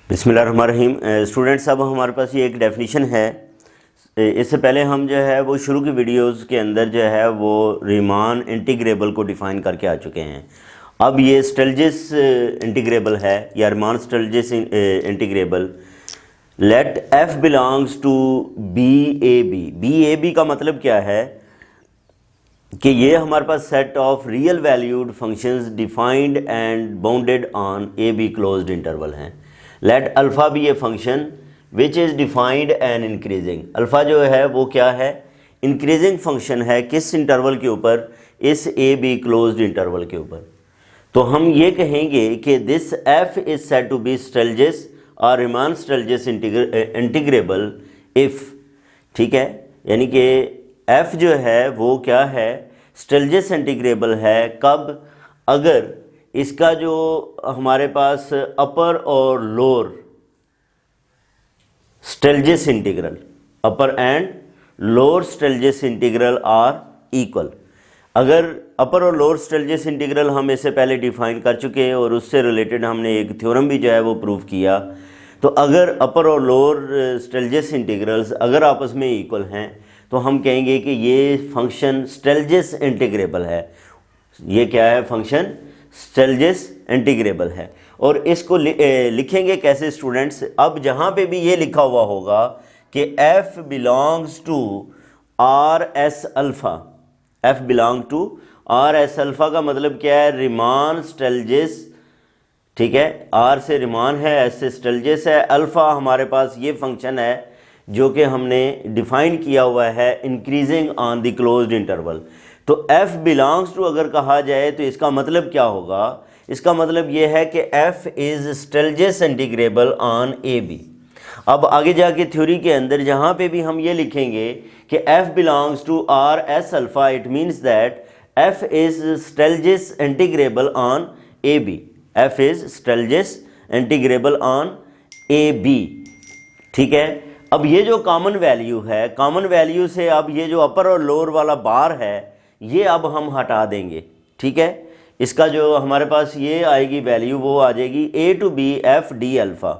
बिस्मिल्लाहिर्रहमानिर्रहीम। स्टूडेंट्स, अब हमारे पास ये एक डेफिनेशन है। इससे पहले हम जो है वो शुरू की वीडियोस के अंदर जो है वो रीमान इंटीग्रेबल को डिफ़ाइन करके आ चुके हैं। अब ये स्टेल्जिस इंटीग्रेबल है या Riemann Stieltjes integrable. Let F belongs to B A B का मतलब क्या है कि ये हमारे पास set of real valued functions defined and bounded on A B closed interval हैं। Let alpha be a function which is defined and increasing. Alpha जो है वो क्या है? इंक्रीजिंग फंक्शन है। किस इंटरवल के ऊपर? इस ए बी क्लोज्ड इंटरवल के ऊपर। तो हम ये कहेंगे कि this F is said to be Stieltjes और रिमान स्टेल्जिस इंटीग्रेबल इफ़, ठीक है, यानी कि एफ जो है वो क्या है? स्टेल्जिस इंटीग्रेबल है। कब? अगर इसका जो हमारे पास अपर और lower Stieltjes integral, upper and lower Stieltjes integral are equal. अगर अपर और लोअर स्टेल्जिस इंटीग्रल हम इससे पहले डिफाइन कर चुके हैं और उससे रिलेटेड हमने एक थ्योरम भी जो है वो प्रूव किया। तो अगर अपर और लोअर स्टेल्जिस इंटीग्रल्स अगर आपस में इक्वल हैं तो हम कहेंगे कि ये फंक्शन स्टेल्जिस इंटीग्रेबल है। ये क्या है? फंक्शन स्टेल्जिस इंटीग्रेबल है। और इसको लिखेंगे कैसे स्टूडेंट्स? अब जहाँ पे भी ये लिखा हुआ होगा कि f belongs to R S alpha, f belong to R S alpha का मतलब क्या है? रिमान स्टेल्जिस, ठीक है, r से रिमान है, s से स्टेल्जिस है। अल्फ़ा हमारे पास ये फंक्शन है जो कि हमने डिफ़ाइन किया हुआ है increasing on the closed interval. तो f बिलोंग्स टू अगर कहा जाए तो इसका मतलब क्या होगा? इसका मतलब ये है कि f is Stieltjes integrable on A B. अब आगे जाके थ्योरी के अंदर जहाँ पे भी हम ये लिखेंगे कि f belongs to R S alpha, it means that f is Stieltjes integrable on A B. f is Stieltjes integrable on A B, ठीक है। अब ये जो कॉमन वैल्यू है, कॉमन वैल्यू से अब ये जो अपर और लोअर वाला बार है ये अब हम हटा देंगे, ठीक है। इसका जो हमारे पास ये आएगी वैल्यू वो आ जाएगी A to B F D alpha,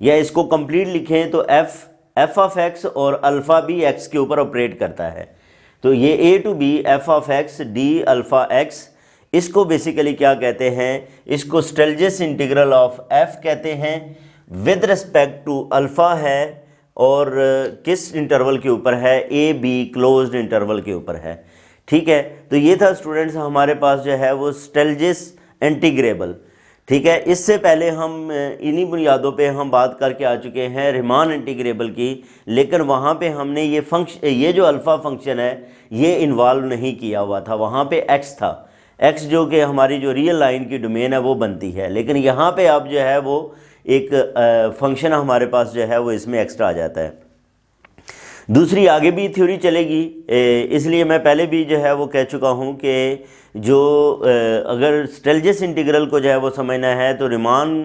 या इसको कंप्लीट लिखें तो एफ ऑफ एक्स और अल्फ़ा भी एक्स के ऊपर ऑपरेट करता है। तो ये A to B F of X D alpha X, इसको बेसिकली क्या कहते हैं? इसको स्टेल्जिस इंटीग्रल ऑफ एफ कहते हैं। विद रिस्पेक्ट टू अल्फ़ा है और किस इंटरवल के ऊपर है? ए बी क्लोज्ड इंटरवल के ऊपर है, ठीक है। तो ये था स्टूडेंट्स हमारे पास जो है वो स्टेल्जिस इंटीग्रेबल, ठीक है। इससे पहले हम इन्हीं बुनियादों पे हम बात करके आ चुके हैं रिमान इंटीग्रेबल की, लेकिन वहाँ पे हमने ये जो अल्फ़ा फंक्शन है ये इन्वॉल्व नहीं किया हुआ था। वहाँ पे एक्स था, एक्स जो कि हमारी जो रियल लाइन की डोमेन है वो बनती है, लेकिन यहाँ पे अब जो है वो एक फंक्शन हमारे पास जो है वो इसमें एक्स्ट्रा आ जाता है। दूसरी आगे भी थ्योरी चलेगी, इसलिए मैं पहले भी जो है वो कह चुका हूँ कि जो अगर स्टेल्जिस इंटीग्रल को जो है वो समझना है तो रिमान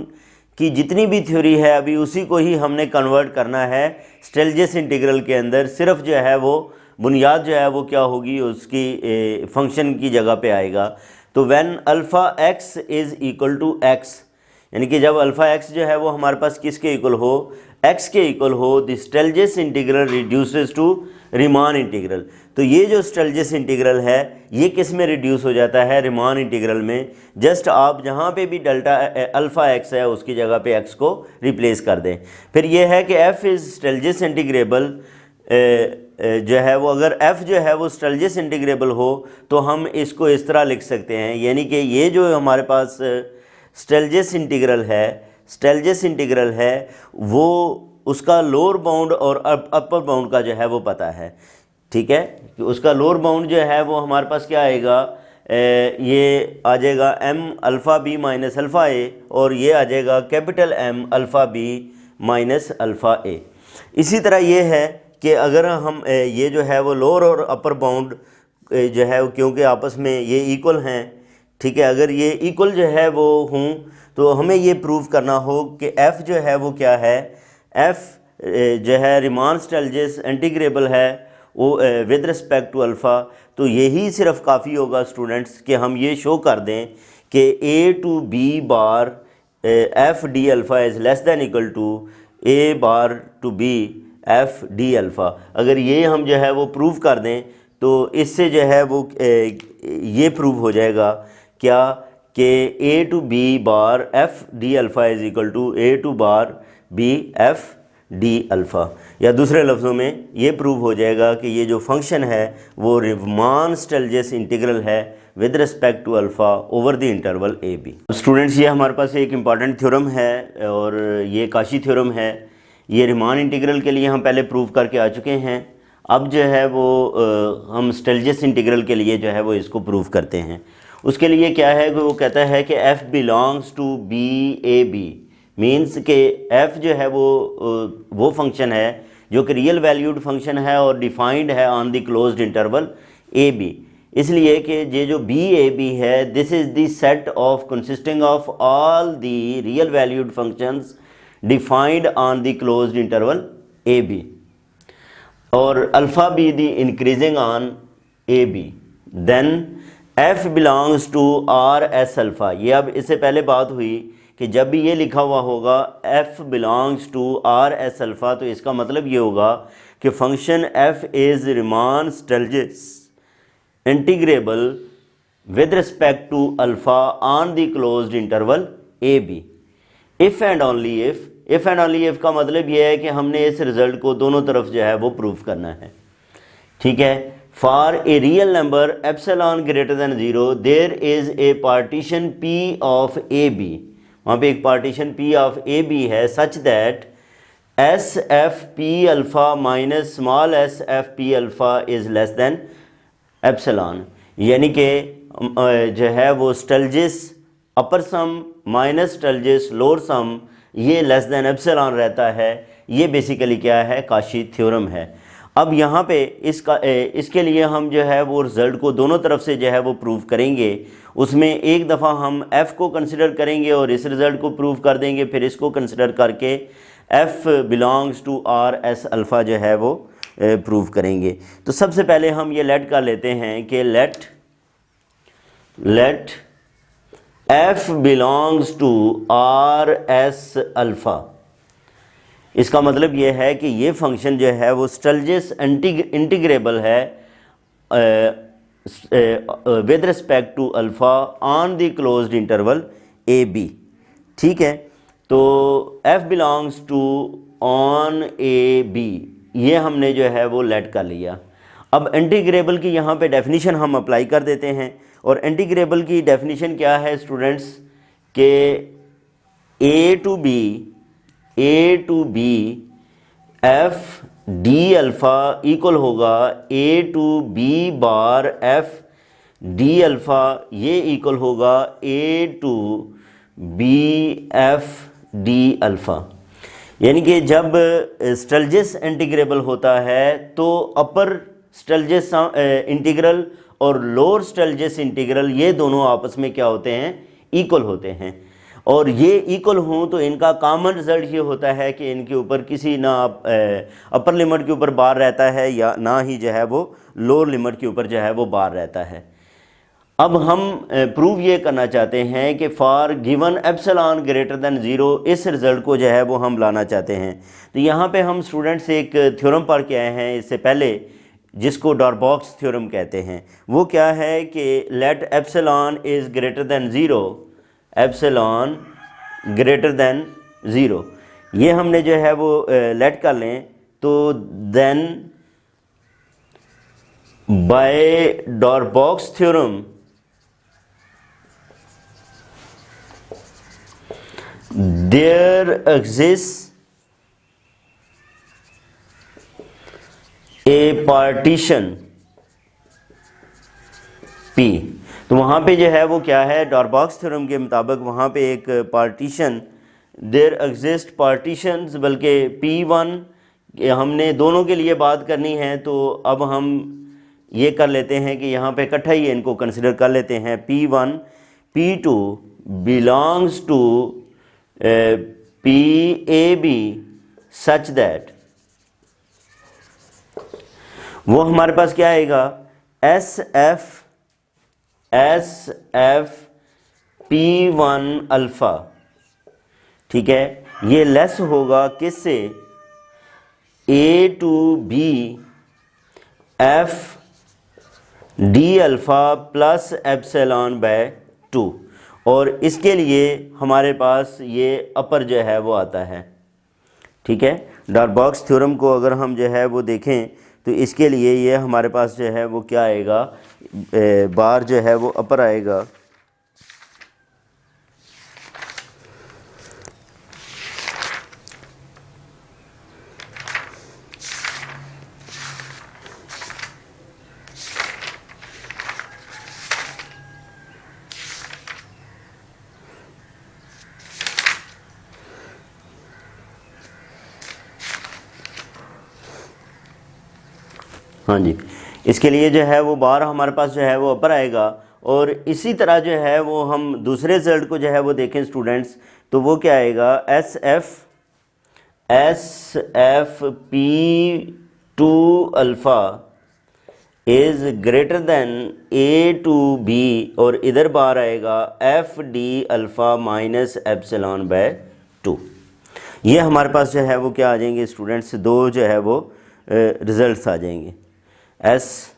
की जितनी भी थ्योरी है अभी उसी को ही हमने कन्वर्ट करना है स्टेल्जिस इंटीग्रल के अंदर। सिर्फ जो है वो बुनियाद जो है वो क्या होगी? उसकी फंक्शन की जगह पे आएगा। तो when alpha X is equal to X, यानी कि जब अल्फ़ा एक्स जो है वो हमारे पास किसके इक्वल हो? एक्स के इक्वल हो, the Stieltjes integral reduces to Riemann integral. तो ये जो स्टेल्जिस इंटीग्रल है ये किस में रिड्यूस हो जाता है? रिमान इंटीग्रल में। जस्ट आप जहाँ पे भी डेल्टा अल्फ़ा एक्स है उसकी जगह पे एक्स को रिप्लेस कर दें। फिर ये है कि एफ़ इज़ स्टेल्जिस इंटीग्रेबल जो है वो, अगर f जो है वो स्टेल्जिस इंटीग्रेबल हो तो हम इसको इस तरह लिख सकते हैं, यानी कि ये जो हमारे पास स्टेल्जिस इंटीग्रल है वो उसका लोअर बाउंड और अपर बाउंड का जो है वो पता है, ठीक है। कि उसका लोअर बाउंड जो है वो हमारे पास क्या आएगा? ये आ जाएगा m alpha B minus alpha A, और ये आ जाएगा capital M alpha B minus alpha A. इसी तरह ये है कि अगर हम ये जो है वो लोअर और अपर बाउंड जो है क्योंकि आपस में ये इक्वल हैं, ठीक है, अगर ये इक्वल जो है वो हों तो हमें ये प्रूव करना हो कि f जो है वो क्या है? f जो है रिमान स्टेल्जिस इंटीग्रेबल है वो विद रिस्पेक्ट टू अल्फ़ा। तो यही सिर्फ काफ़ी होगा स्टूडेंट्स कि हम ये शो कर दें कि a to b bar F D alpha is less than equal to A bar to B F D alpha, अगर ये हम जो है वो प्रूव कर दें तो इससे जो है वो ये प्रूव हो जाएगा क्या कि A to B bar F D alpha is equal to A to bar B F D alpha, या दूसरे लफ्ज़ों में ये प्रूव हो जाएगा कि ये जो फंक्शन है वो रीमान स्टेलजेस इंटीग्रल है with respect to alpha over the interval A B. Students, ये हमारे पास एक इम्पॉर्टेंट थ्योरम है और ये काशी थ्योरम है। ये रीमान इंटीग्रल के लिए हम पहले प्रूव करके आ चुके हैं। अब जो है वो हम स्टेलजेस इंटीग्रल के लिए जो है वो इसको प्रूव करते हैं। उसके लिए क्या है कि वो कहता है कि f belongs to B A B, means के f जो है वो फंक्शन है जो कि रियल वैल्यूड फंक्शन है और डिफाइंड है on the closed interval A B, इसलिए कि ये जो बी ए बी है this is the set of consisting of all the real valued functions defined on the closed interval A B, और alpha B the increasing on A B, then f belongs to R S alpha. ये अब इससे पहले बात हुई कि जब भी ये लिखा हुआ होगा f belongs to R S alpha तो इसका मतलब ये होगा कि function f is Riemann Stieltjes integrable with respect to alpha on the closed interval A B. If and only if का मतलब ये है कि हमने इस रिज़ल्ट को दोनों तरफ जो है वो प्रूव करना है, ठीक है। For a real number epsilon greater than 0 there is a partition P of A B, वहाँ पे एक partition P of A B है such that S F P alpha minus small S F P alpha is less than epsilon, यानी कि जो है वो स्टेलजिस अपर सम minus स्टेलजिस lower sum ये लेस दैन एप्सिलॉन रहता है। ये बेसिकली क्या है, काशी थ्योरम है। अब यहाँ पे इसके लिए हम जो है वो रिज़ल्ट को दोनों तरफ से जो है वो प्रूव करेंगे। उसमें एक दफ़ा हम f को कंसिडर करेंगे और इस रिज़ल्ट को प्रूव कर देंगे, फिर इसको कंसिडर करके f belongs to R S alpha जो है वो प्रूव करेंगे। तो सबसे पहले हम ये लेट कर लेते हैं कि let f belongs to R S alpha, इसका मतलब ये है कि ये फंक्शन जो है वो स्टेलजिस इंटीग्रेबल है with respect to alpha on the closed interval A B, ठीक है। तो f belongs to on A B ये हमने जो है वो लेट कर लिया। अब इंटीग्रेबल की यहाँ पे डेफिनेशन हम अप्लाई कर देते हैं, और इंटीग्रेबल की डेफिनेशन क्या है स्टूडेंट्स के A to B F D alpha equal होगा A to B bar F D alpha, ये इक्वल होगा A to B F D alpha. यानी कि जब स्टेलजिस इंटीग्रेबल होता है तो अपर स्टेलजिस इंटीग्रल और लोअर स्टेलजिस इंटीग्रल ये दोनों आपस में क्या होते हैं, इक्वल होते हैं, और ये इक्वल हों तो इनका कॉमन रिजल्ट ये होता है कि इनके ऊपर किसी ना अपर लिमिट के ऊपर बार रहता है या ना ही जो है वो लोअर लिमिट के ऊपर जो है वो बार रहता है। अब हम प्रूव ये करना चाहते हैं कि for given epsilon greater than 0 इस रिज़ल्ट को जो है वो हम लाना चाहते हैं। तो यहाँ पे हम स्टूडेंट्स एक थ्योरम पढ़ के आए हैं इससे पहले जिसको डॉरबॉक्स थ्योरम कहते हैं। वो क्या है कि let epsilon is greater than 0, epsilon greater than 0 ये हमने जो है वो लेट कर लें तो then by Darboux theorem there exists a partition P। तो वहाँ पे जो है वो क्या है, डॉरबॉक्स थ्योरम के मुताबिक वहाँ पे एक पार्टीशन देयर एग्जिस्ट पार्टीशंस, बल्कि P1 हमने दोनों के लिए बात करनी है। तो अब हम ये कर लेते हैं कि यहाँ पे इकट्ठा ही इनको कंसिडर कर लेते हैं। P1 P2 belongs to PAB such that वो हमारे पास क्या आएगा, SF P1 अल्फ़ा ठीक है, ये लेस होगा किससे, A to B F D alpha plus epsilon by 2, और इसके लिए हमारे पास ये अपर जो है वो आता है। ठीक है, डार्बॉक्स थ्योरम को अगर हम जो है वो देखें तो इसके लिए ये हमारे पास जो है वो क्या आएगा, बार जो है वो अपर आएगा, हाँ जी, इसके लिए जो है वो बार हमारे पास जो है वो अपर आएगा। और इसी तरह जो है वो हम दूसरे रिजल्ट को जो है वो देखें स्टूडेंट्स, तो वो क्या आएगा, S F P to alpha is greater than A to B, और इधर बार आएगा F D alpha minus epsilon by 2। ये हमारे पास जो है वो क्या आ जाएंगे स्टूडेंट्स, दो जो है वो रिज़ल्ट्स आ जाएंगे, S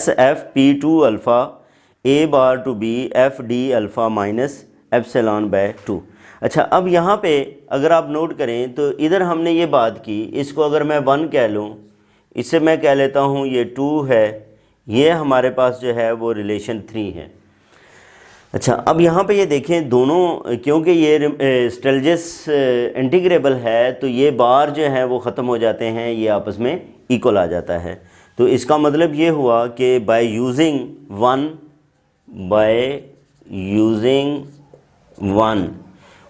F P to alpha A bar to B F D alpha minus epsilon by 2। अच्छा, अब यहाँ पे अगर आप नोट करें तो इधर हमने ये बात की, इसको अगर मैं 1 कह लूँ, इससे मैं कह लेता हूँ ये 2 है, ये हमारे पास जो है वो रिलेशन 3 है। अच्छा, अब यहाँ पे ये देखें दोनों, क्योंकि ये स्टेलजेस इंटीग्रेबल है तो ये बार जो है वो ख़त्म हो जाते हैं, ये आपस में इक्वल आ जाता है। तो इसका मतलब ये हुआ कि बाय यूजिंग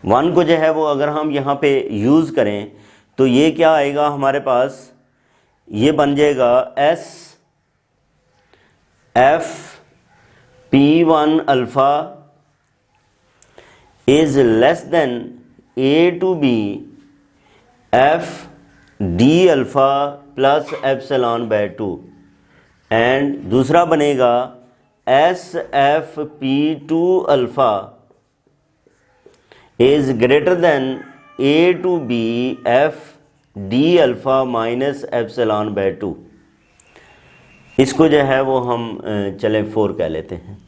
वन को जो है वो अगर हम यहाँ पे यूज़ करें तो ये क्या आएगा हमारे पास, ये बन जाएगा S F P1 alpha is less than A to B F D alpha plus epsilon by 2, and दूसरा बनेगा S F P to alpha is greater than A to B F D alpha minus epsilon by 2। इसको जो है वो हम चले 4 कह लेते हैं।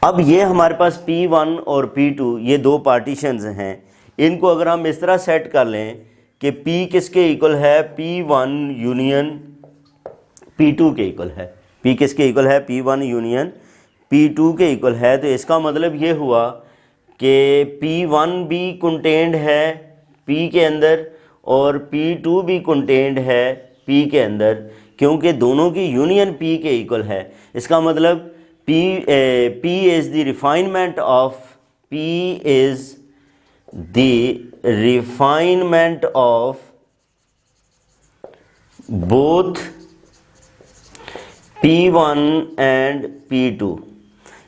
अब ये हमारे पास P1 और P2 ये दो पार्टीशंस हैं, इनको अगर हम इस तरह सेट कर लें कि P किसके इक्वल है, P1 यूनियन P2 के इक्वल है, P किसके इक्वल है, P1 यूनियन P2 के इक्वल है। तो इसका मतलब ये हुआ कि P1 भी कंटेंड है P के अंदर और P2 भी कंटेंड है P के अंदर, क्योंकि दोनों की यूनियन P के इक्वल है। इसका मतलब P is the refinement of both P1 and P2।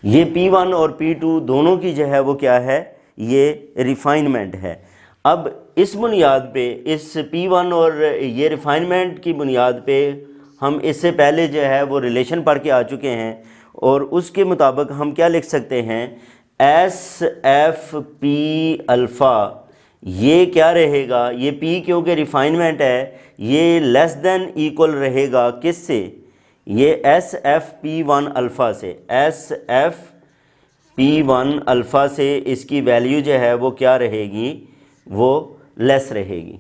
ये P1 और P2 दोनों की जो है वो क्या है, ये रिफाइनमेंट है। अब इस बुनियाद पे, इस P1 और ये रिफाइनमेंट की बुनियाद पे हम इससे पहले जो है वो रिलेशन पढ़ के आ चुके हैं, और उसके मुताबिक हम क्या लिख सकते हैं, एस एफ पी अल्फ़ा, ये क्या रहेगा, ये P क्योंकि रिफाइनमेंट है ये लेस देन इक्वल रहेगा किससे, ये एस एफ P1 अल्फ़ा से, एस एफ P1 अल्फ़ा से इसकी वैल्यू जो है वो क्या रहेगी, वो लेस रहेगी।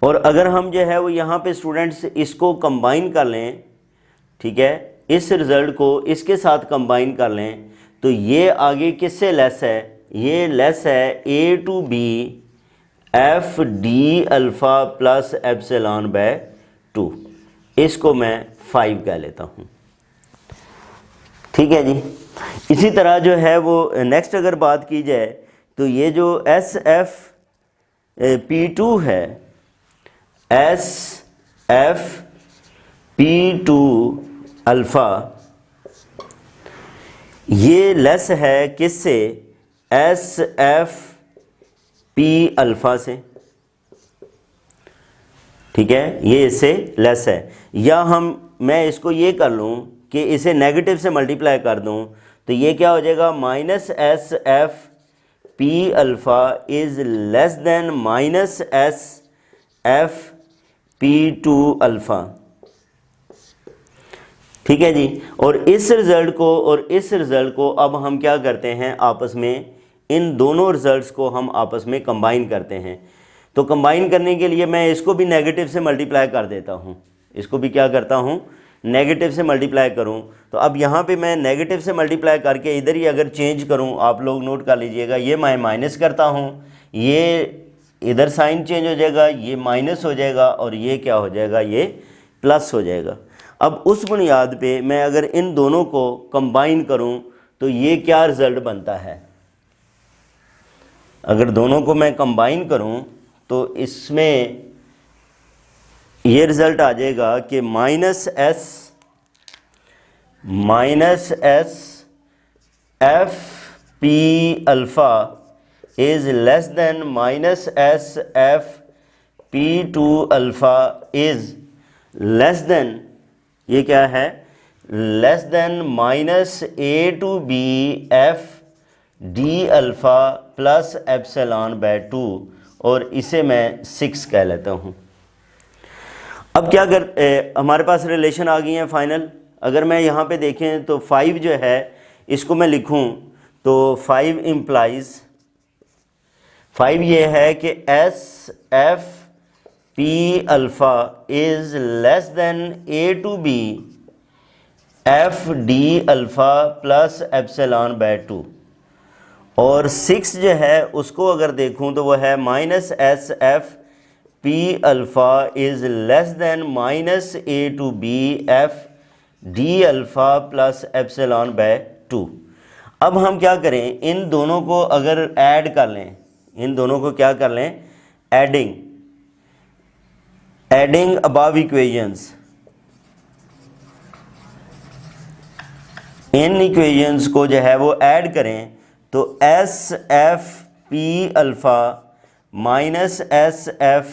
और अगर हम जो है वो यहाँ पे स्टूडेंट्स इसको कंबाइन कर लें, ठीक है, इस रिज़ल्ट को इसके साथ कंबाइन कर लें, तो ये आगे किससे लेस है, ये लेस है A to B F D alpha plus epsilon by 2। इसको मैं 5 कह लेता हूँ। ठीक है जी। इसी तरह जो है वो नेक्स्ट अगर बात की जाए तो ये जो एस एफ P2 है, एस एफ P2 अल्फ़ा, ये लेस है किससे, एस एफ पी अल्फ़ा से। ठीक है, ये इससे लेस है। या मैं इसको ये कर लूँ कि इसे नेगेटिव से मल्टीप्लाई कर दूँ, तो ये क्या हो जाएगा, minus S F P alpha is less than minus S F P to alpha. ठीक है जी। और इस रिज़ल्ट को अब हम क्या करते हैं, आपस में इन दोनों रिज़ल्ट्स को हम आपस में कंबाइन करते हैं। तो कंबाइन करने के लिए मैं इसको भी नेगेटिव से मल्टीप्लाई कर देता हूँ, इसको भी क्या करता हूँ, नेगेटिव से मल्टीप्लाई करूँ। तो अब यहाँ पे मैं नेगेटिव से मल्टीप्लाई करके इधर ही अगर चेंज करूँ, आप लोग नोट कर लीजिएगा, ये मैं माइनस करता हूँ, ये इधर साइन चेंज हो जाएगा, ये माइनस हो जाएगा और ये क्या हो जाएगा, ये प्लस हो जाएगा। अब उस बुनियाद पे मैं अगर इन दोनों को कंबाइन करूं तो ये क्या रिज़ल्ट बनता है, अगर दोनों को मैं कंबाइन करूं तो इसमें ये रिज़ल्ट आ जाएगा कि minus S F P alpha is less than minus S F P to alpha is less than, ये क्या है, less than minus A to B F D alpha plus epsilon by 2, और इसे मैं 6 कह लेता हूँ। अब क्या हमारे पास रिलेशन आ गई है फाइनल। अगर मैं यहाँ पे देखें तो 5 जो है इसको मैं लिखूँ तो 5 इम्प्लाइज, 5 ये है कि S F P alpha is less than A to B F D alpha plus epsilon by 2, और 6 जो है उसको अगर देखूं तो वो है minus S F P alpha is less than minus A to B F D alpha plus epsilon by 2। अब हम क्या करें, इन दोनों को अगर ऐड कर लें, इन दोनों को क्या कर लें, एडिंग अबव इक्वेशंस, इन इक्वेशंस को जो है वो ऐड करें तो S F P alpha minus S F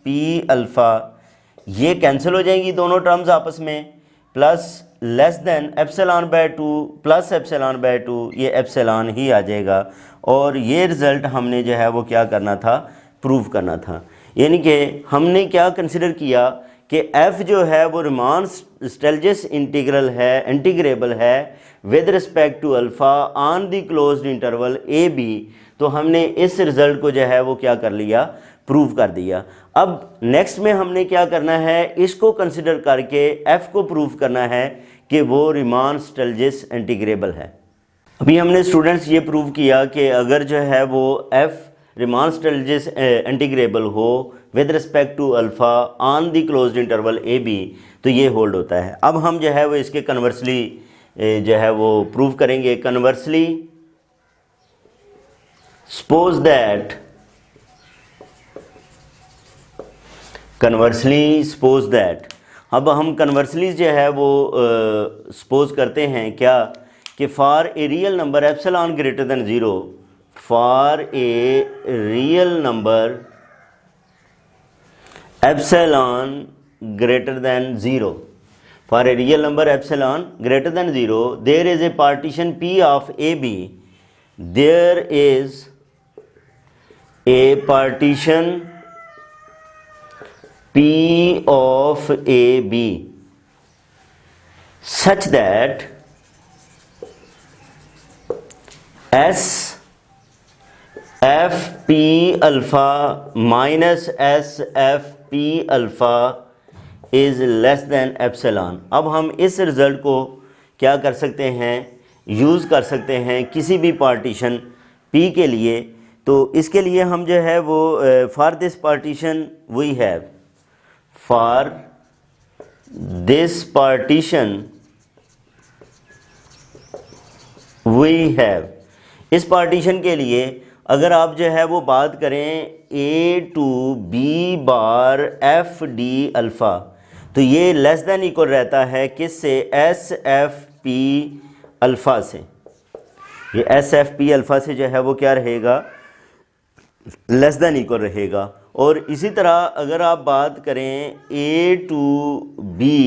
P alpha ये कैंसिल हो जाएंगी दोनों टर्म्स आपस में, plus less than epsilon by 2 plus epsilon by 2, ये एप्सिलॉन ही आ जाएगा। और ये रिज़ल्ट हमने जो है वो क्या करना था, प्रूव करना था। यानी कि हमने क्या कंसिडर किया कि f जो है वो रिमान स्टेल्जियस इंटीग्रल है, इंटीग्रेबल है with respect to alpha on the closed interval A B. तो हमने इस रिज़ल्ट को जो है वो क्या कर लिया, प्रूव कर दिया। अब नेक्स्ट में हमने क्या करना है, इसको कंसिडर करके f को प्रूव करना है कि वो रिमान स्टेल्जियस इंटीग्रेबल है। अभी हमने स्टूडेंट्स ये प्रूव किया कि अगर जो है वो f रिमान स्टेल्जियस इंटीग्रेबल हो with respect to alpha on the closed interval A B तो ये होल्ड होता है। अब हम जो है वो इसके कन्वर्सली जो है वो प्रूव करेंगे। कन्वर्सली सपोज दैट, अब हम कन्वर्सली जो है वो सपोज करते हैं क्या कि for a real number epsilon greater than 0, for a real number epsilon greater than 0, for a real number epsilon greater than 0 there is a partition P of A B, there is a partition P of AB such that S F P alpha minus S F P alpha is less than epsilon। अब हम इस result को क्या कर सकते हैं, use कर सकते हैं किसी भी पार्टीशन P के लिए। तो इसके लिए हम जो है वो for this partition we have, for this partition we have, इस पार्टीशन के लिए अगर आप जो है वो बात करें A to B bar F D alpha तो ये लेस देन इक्वल रहता है किससे, एस एफ पी अल्फ़ा से। ये एस एफ पी अल्फ़ा से जो है वो क्या रहेगा, लेस देन इक्वल रहेगा। और इसी तरह अगर आप बात करें A to B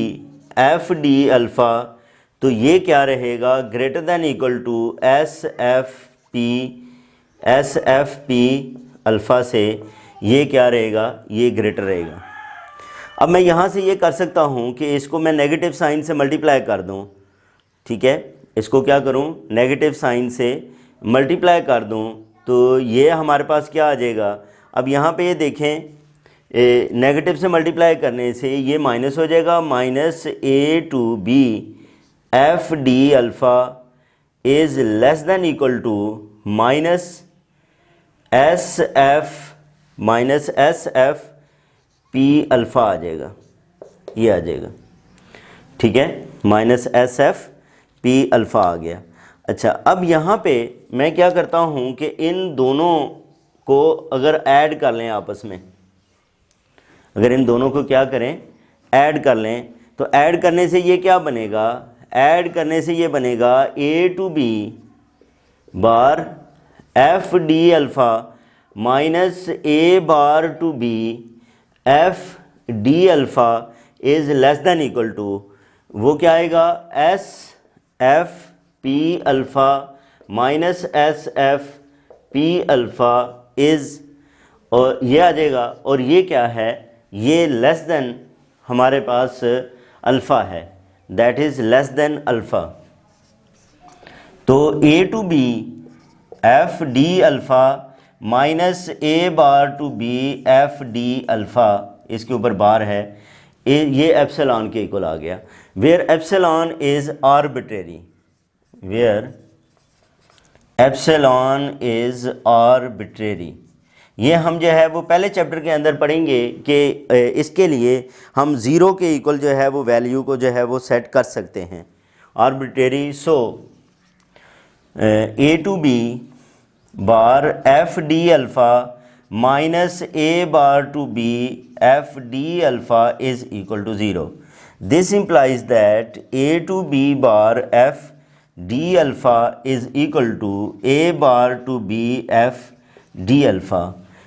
F D alpha तो ये क्या रहेगा, greater than equal to S F P S F P alpha से ये क्या रहेगा, ये ग्रेटर रहेगा। अब मैं यहाँ से ये कर सकता हूँ कि इसको मैं नेगेटिव साइन से मल्टीप्लाई कर दूँ, ठीक है, इसको क्या करूँ, नेगेटिव साइन से मल्टीप्लाई कर दूँ, तो ये हमारे पास क्या आ जाएगा। अब यहाँ पे ये देखें, नेगेटिव से मल्टीप्लाई करने से ये माइनस हो जाएगा, minus A to B F D alpha is less than equal to minus S F P alpha आ जाएगा, ये आ जाएगा, ठीक है, minus S F P alpha आ गया। अच्छा, अब यहाँ पे मैं क्या करता हूँ कि इन दोनों को अगर ऐड कर लें आपस में, अगर इन दोनों को क्या करें, ऐड कर लें, तो ऐड करने से ये क्या बनेगा, ऐड करने से ये बनेगा A to B bar F D alpha minus A bar to B F D alpha is less than equal to, वो क्या आएगा, S F P alpha minus S F P alpha is, और ये आ जाएगा, और ये क्या है, ये लेस देन हमारे पास अल्फ़ा है, that is less than alpha. तो A to B F D alpha minus A bar to B F D alpha, इसके ऊपर बार है, ये एप्सिलॉन के इक्वल आ गया। Where epsilon is arbitrary, where epsilon is arbitrary, ये हम जो है वो पहले चैप्टर के अंदर पढ़ेंगे कि इसके लिए हम ज़ीरो के इक्वल जो है वो वैल्यू को जो है वो सेट कर सकते हैं, arbitrary. So A to B bar F D alpha minus A bar to B F D alpha is equal to zero. This implies that a to b bar f d alpha is equal to a bar to b f d alpha,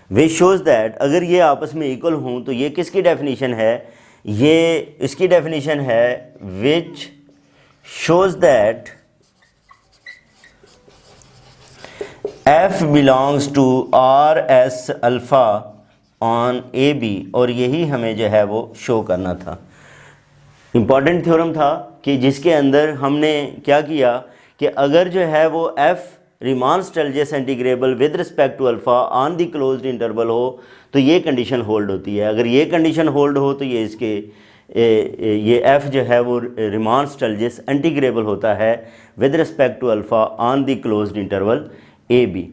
which shows that अगर ये आपस में equal हों तो ये किसकी definition है, ये इसकी डेफिनेशन है which shows that f belongs to r s alpha on a b, और यही हमें जो है वो शो करना था। इम्पॉर्टेंट थ्योरम था कि जिसके अंदर हमने क्या किया कि अगर जो है वो F Riemann Stieltjes integrable with respect to alpha on the closed interval हो तो ये कंडीशन होल्ड होती है। अगर ये कंडीशन होल्ड हो तो ये इसके ये एफ जो है वो रीमान स्टेलजेस इंटीग्रेबल होता है with respect to alpha on the closed interval A B.